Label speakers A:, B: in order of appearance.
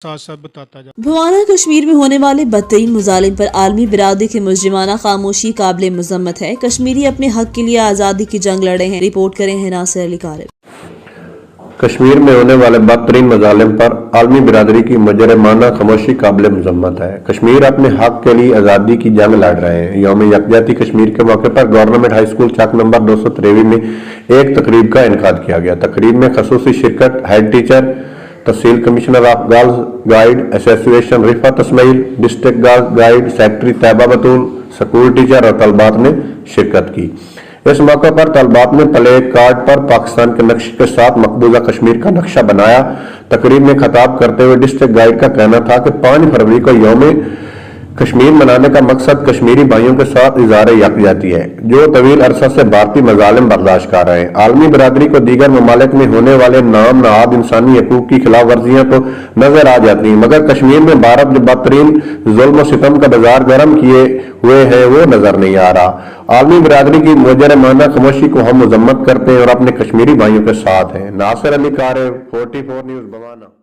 A: साथ साथ बताता जा।
B: भवाना कश्मीर में होने वाले बदतरीन मुजालिम पर आलमी बिरादरी की मुजरिमाना खामोशी काबिल मजम्मत है। कश्मीरी अपने हक के लिए आज़ादी की जंग लड़े हैं। रिपोर्ट करें हैं नासिर अली कारब।
C: कश्मीर में होने वाले बदतरीन मजालिम पर आलमी बिरादरी की मुजरिमाना खामोशी काबिल मजम्मत है। कश्मीर अपने हक के लिए आज़ादी की जंग लड़ रहे हैं। यौम यकजहती कश्मीर के मौके पर गवर्नमेंट हाई स्कूल चक नंबर 253 में एक तकरीब का इनकाद किया गया। तकरीब में खसूसी शिरकत head teacher, tehsil commissioner of girls guide association Riffat Ismail, district girls guide secretary Tayyaba Batool, school teacher और तलबात ने शिरकत की। इस मौके पर तलबात ने प्ले कार्ड पर पाकिस्तान के नक्शे के साथ मकबूजा कश्मीर का नक्शा बनाया। तकरीब में खिताब करते हुए डिस्ट्रिक्ट गाइड का कहना था कि 5 फरवरी को यौम कश्मीर मनाने का मकसद कश्मीरी भाइयों के साथ इज़हार यकजहती है, जो तवील अरसा से भारतीय मजालिम बर्दाश्त कर रहे हैं। आलमी बिरादरी को दीगर ममालिक में होने वाले नाम नहाद इंसानी हकूक की खिलाफ वर्जियां तो नजर आ जाती हैं, मगर कश्मीर में भारत जो बदतरीन जुल्म सितम का बाजार गर्म किए हुए है वो नजर नहीं आ रहा। आलमी बिरादरी की मुजरिमाना खामोशी को हम मजम्मत करते हैं और अपने कश्मीरी भाइयों के साथ हैं। नासिर अली कारब, 44 न्यूज़ भवाना।